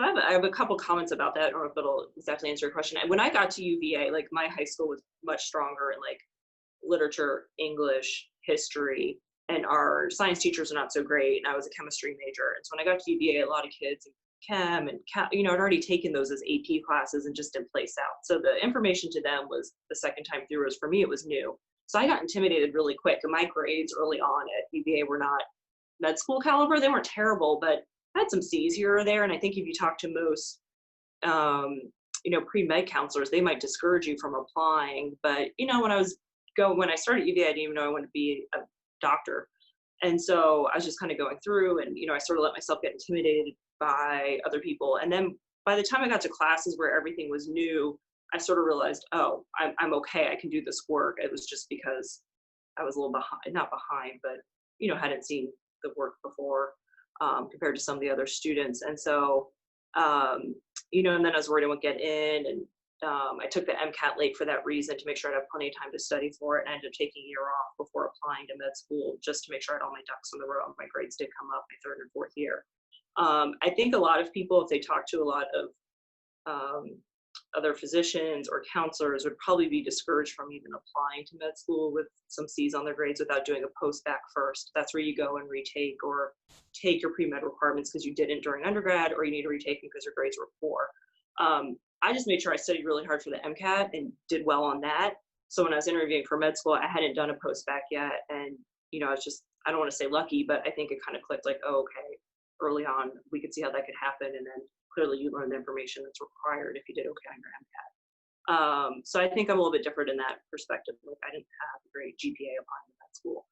So I have a couple comments about that, or if it'll exactly answer your question. When I got to UVA, like my high school was much stronger in like literature, English, history, and our science teachers are not so great. And I was a chemistry major, and so when I got to UVA, a lot of kids in chem and had already taken those as AP classes and just didn't place out. So the information to them was the second time through. Was for me, it was new. So I got intimidated really quick, and my grades early on at UVA were not med school caliber. They weren't terrible, but I had some C's here or there. And I think if you talk to most, um, pre-med counselors, they might discourage you from applying. But, when I started UVA, I didn't even know I wanted to be a doctor. And so I was just kind of going through and, I sort of let myself get intimidated by other people. And then by the time I got to classes where everything was new, I sort of realized, oh, I'm okay. I can do this work. It was just because I was a little behind, not behind, but, hadn't seen the work before compared to some of the other students. And so, and then I was worried I wouldn't get in. And I took the MCAT late for that reason to make sure I'd have plenty of time to study for it. And I ended up taking a year off before applying to med school just to make sure I had all my ducks in the row. My grades did come up my third and fourth year. I think a lot of people, if they talk to a lot of other physicians or counselors, would probably be discouraged from even applying to med school with some C's on their grades without doing a post-bac first. That's where you go and retake or take your pre-med requirements because you didn't during undergrad, or you need to retake them because your grades were poor. I just made sure I studied really hard for the MCAT and did well on that. So when I was interviewing for med school, I hadn't done a post-bac yet. And, I was just, I don't want to say lucky, but I think it kind of clicked like, oh, okay, early on, we could see how that could happen. And then clearly you learn the information that's required if you did okay on your MCAT. So I think I'm a little bit different in that perspective. Like I didn't have a great GPA applying to med school.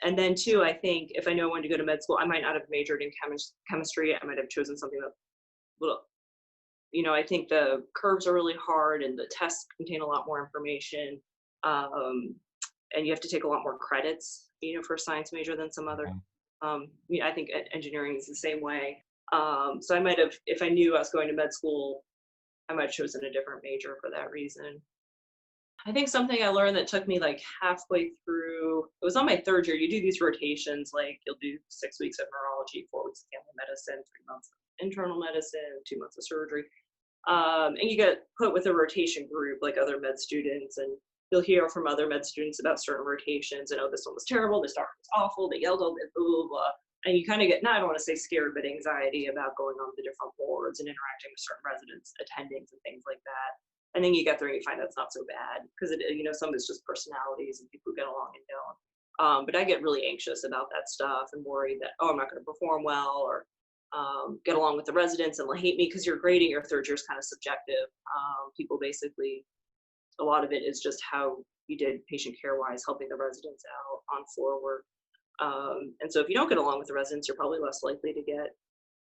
And then two, I think if I know when to go to med school, I might not have majored in chemistry. I might have chosen something that little, I think the curves are really hard and the tests contain a lot more information. And you have to take a lot more credits, for a science major than some other. I think engineering is the same way. So I might have, if I knew I was going to med school, I might have chosen a different major for that reason. I think something I learned that took me like halfway through, it was on my third year, you do these rotations, like you'll do 6 weeks of neurology, 4 weeks of family medicine, 3 months of internal medicine, 2 months of surgery. And you get put with a rotation group like other med students, and you'll hear from other med students about certain rotations and, oh, this one was terrible, this doctor was awful, they yelled all this, blah, blah, blah. And you kind of get, I don't want to say scared, but anxiety about going on the different boards and interacting with certain residents, attendings, and things like that. And then you get there and you find that's not so bad because some of it's just personalities and people who get along and don't. But I get really anxious about that stuff and worried that, oh, I'm not going to perform well or get along with the residents and they'll hate me because your grading your third year is kind of subjective. People basically, a lot of it is just how you did patient care wise, helping the residents out on floor work. And so if you don't get along with the residents, you're probably less likely to get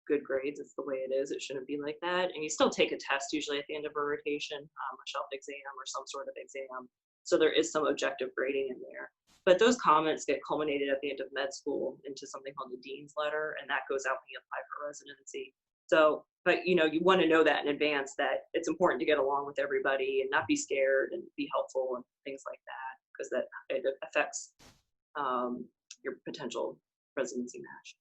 good grades. It's the way it is. It shouldn't be like that. And you still take a test usually at the end of a rotation, a shelf exam or some sort of exam. So there is some objective grading in there. But those comments get culminated at the end of med school into something called the dean's letter, and that goes out when you apply for residency. So, but you want to know that in advance, that it's important to get along with everybody and not be scared and be helpful and things like that, because that it affects your potential residency match.